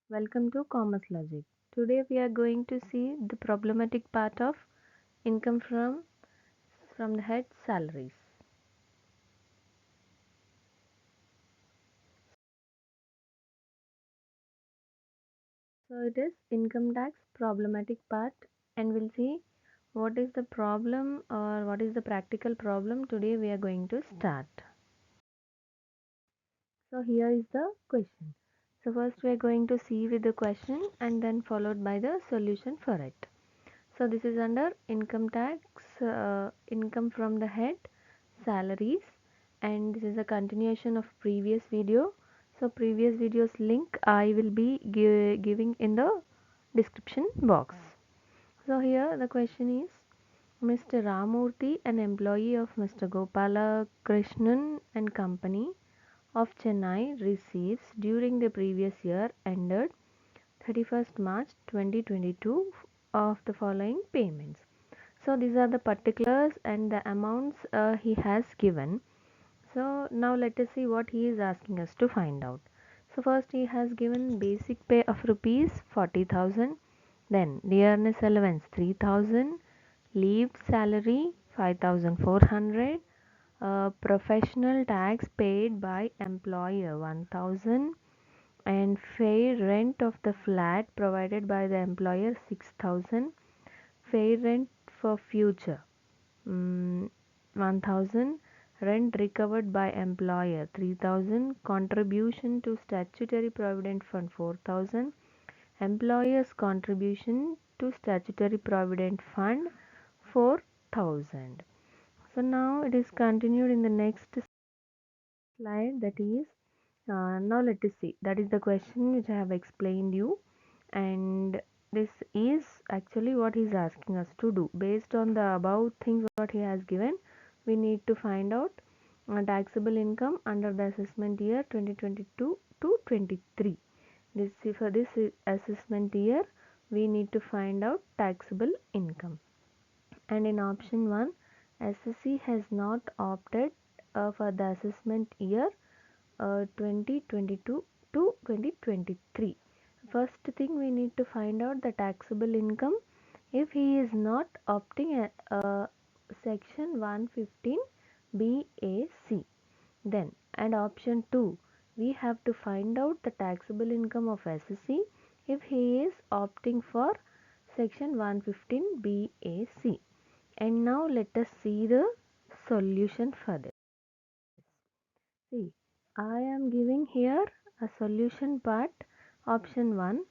Welcome to Commerce Logic. Today we are going to see the problematic part of income from the head salaries. So it is income tax problematic part, and we'll see what is the problem or what is the practical problem. Today we are going to start. So here is the question. So first we are going to see with the question and then followed by the solution for it. So this is under income tax, income from the head, salaries, and this is a continuation of previous video. So previous video's link I will be giving in the description box. So here the question is, Mr. Ramurthy, an employee of Mr. Gopala Krishnan and Company of Chennai, receives during the previous year ended 31st March 2022 of the following payments. So these are the particulars and the amounts he has given. So now let us see what he is asking us to find out. So first he has given basic pay of rupees 40,000, then dearness allowance 3,000, leave salary 5,400, professional tax paid by employer 1,000, and fair rent of the flat provided by the employer 6,000, fair rent for future 1,000, rent recovered by employer 3,000, contribution to statutory provident fund 4,000, employer's contribution to statutory provident fund 4,000. So now it is continued in the next slide, that is now let us see, that is the question which I have explained you, and this is actually what he is asking us to do. Based on the above things what he has given, we need to find out taxable income under the assessment year 2022 to 23. This for this assessment year we need to find out taxable income, and in option 1 SSC has not opted for the assessment year 2022 to 2023. First thing, we need to find out the taxable income if he is not opting section 115 BAC. Then, and option 2, we have to find out the taxable income of SSC if he is opting for section 115 BAC. And now let us see the solution for this. See, I am giving here a solution part. Option 1,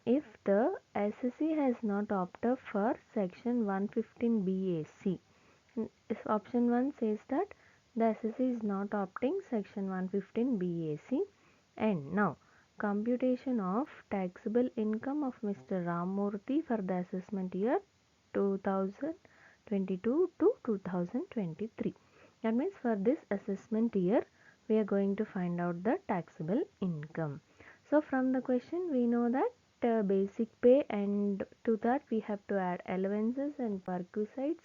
if the SSC has not opted for section 115 BAC. If option 1 says that the SSC is not opting section 115 BAC, and now computation of taxable income of Mr. Ramurthy for the assessment year 2022 to 2023. That means for this assessment year we are going to find out the taxable income. So from the question we know that basic pay, and to that we have to add allowances and perquisites,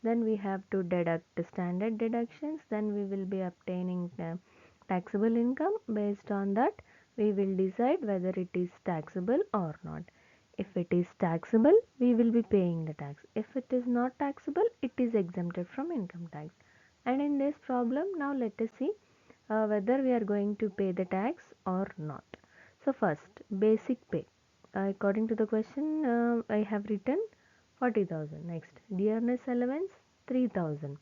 then we have to deduct standard deductions, then we will be obtaining taxable income. Based on that we will decide whether it is taxable or not. If it is taxable we will be paying the tax, if it is not taxable it is exempted from income tax. And in this problem now let us see whether we are going to pay the tax or not. So first, basic pay. According to the question, I have written 40,000. Next, dearness allowance 3,000.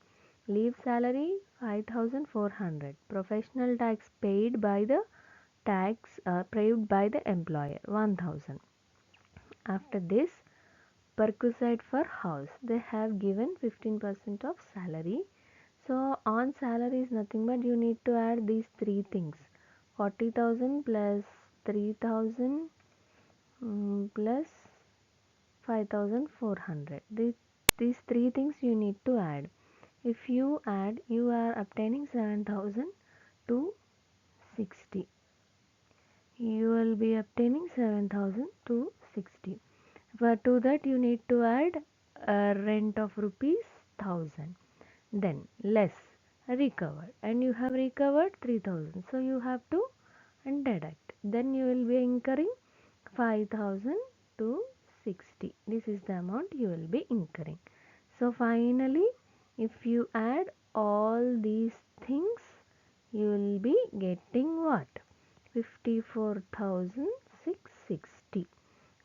Leave salary 5,400. Professional tax paid by the employer 1,000. After this, perquisite for house. They have given 15% of salary. So on salary is nothing but you need to add these three things: 40,000 plus 3,000 plus 5,400. These three things you need to add. If you add, you are obtaining 7,260. You will be obtaining 7,260. For to that you need to add a rent of rupees 1,000. Then less recovered, and you have recovered 3,000, so you have to deduct. Then you will be incurring 5,000 to 60. This is the amount you will be incurring. So finally, if you add all these things, you will be getting what? 54,660.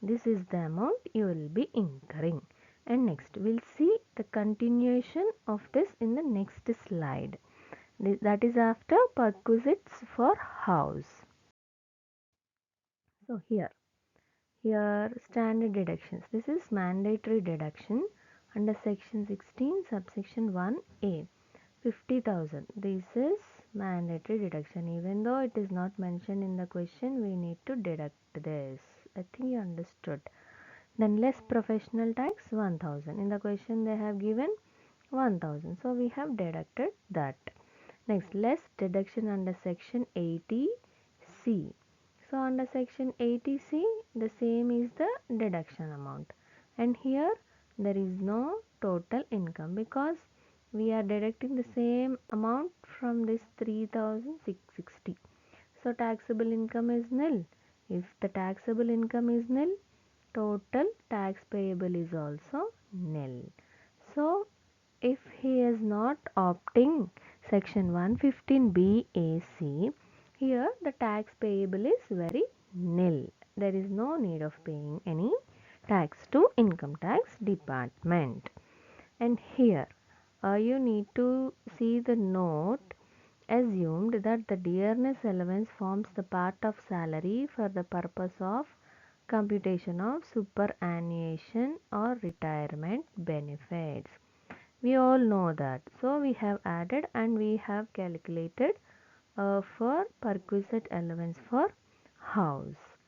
This is the amount you will be incurring. And next, we'll see the continuation of this in the next slide. That is after perquisites for house. So here standard deductions. This is mandatory deduction under section 16 subsection 1a. 50,000. This is mandatory deduction. Even though it is not mentioned in the question, we need to deduct this. I think you understood. Then less professional tax 1,000. In the question they have given 1,000. So we have deducted that. Next, less deduction under section 80C. So under section 80C, the same is the deduction amount. And here there is no total income because we are deducting the same amount from this 3,660. So taxable income is nil. If the taxable income is nil, total tax payable is also nil. So if he is not opting section 115 BAC, here the tax payable is very nil. There is no need of paying any tax to income tax department. And here you need to see the note. Assumed that the dearness allowance forms the part of salary for the purpose of computation of superannuation or retirement benefits. We all know that. So we have added and we have calculated for perquisite allowance for house.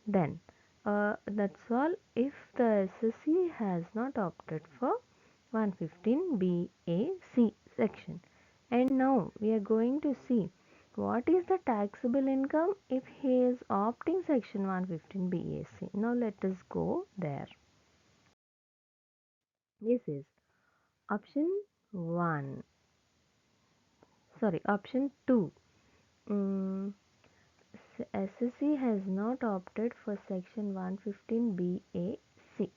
Then that's all if the SSC has not opted for 115 BAC section. And now we are going to see what is the taxable income if he is opting section 115 BAC. Now let us go there. This is option 1. Sorry, option 2. SSC has not opted for section 115 BAC.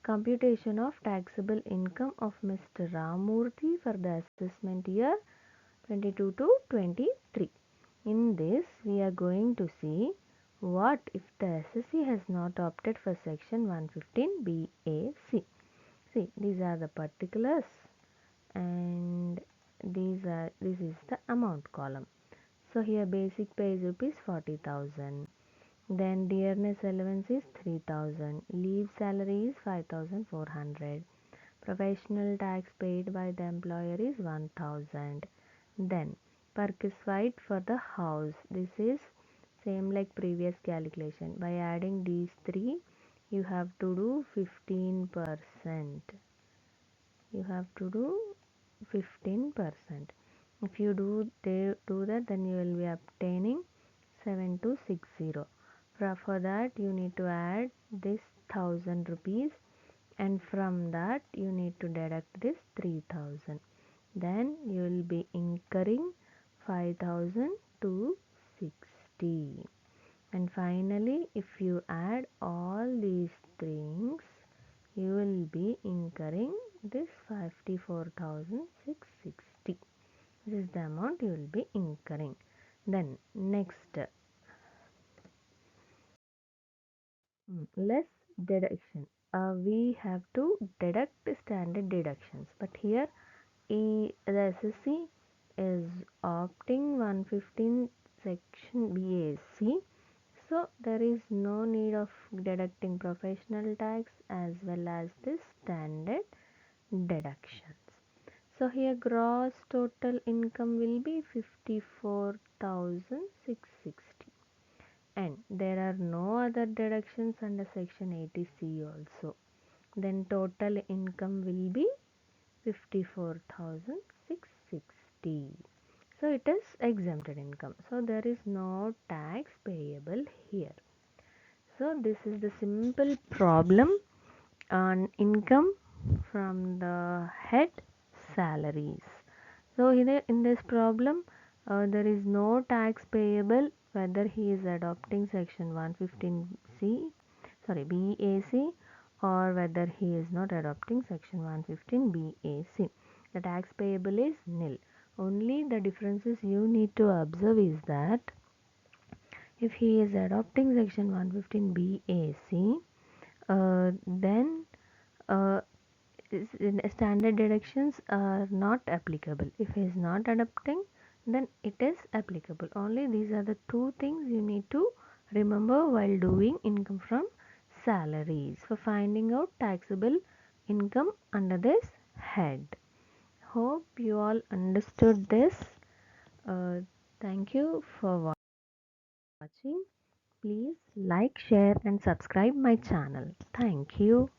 Computation of taxable income of Mr. Ramurthy for the assessment year 22 to 23. In this, we are going to see what if the SSC has not opted for section 115 BAC. See, these are the particulars and this is the amount column. So here basic pay is rupees 40,000. Then dearness allowance is 3,000. Leave salary is 5,400. Professional tax paid by the employer is 1,000. Then perquisite for the house. This is same like previous calculation. By adding these three, you have to do 15%. You have to do 15%. If you do that, then you will be obtaining 7260. For that you need to add this 1,000 rupees, and from that you need to deduct this 3,000. Then you will be incurring 5,260. And finally, if you add all these things, you will be incurring this 54,660. This is the amount you will be incurring. Then next, less deduction. We have to deduct standard deductions, but here the SSC is opting 115 section BAC. So there is no need of deducting professional tax as well as the standard deductions. So here gross total income will be 54,660, and there are no other deductions under section 80C also. Then total income will be 54,660. So it is exempted income. So there is no tax payable here. So this is the simple problem on income from the head salaries. So in this problem, there is no tax payable whether he is adopting section 115C, sorry, BAC, or whether he is not adopting section 115 BAC. The tax payable is nil. Only the differences you need to observe is that if he is adopting section 115 BAC, then uh, standard deductions are not applicable. If he is not adopting, then it is applicable. Only these are the two things you need to remember while doing income from salaries for finding out taxable income under this head. Hope you all understood this. uh, Thank you for watching. Please like, share and subscribe my channel. Thank you.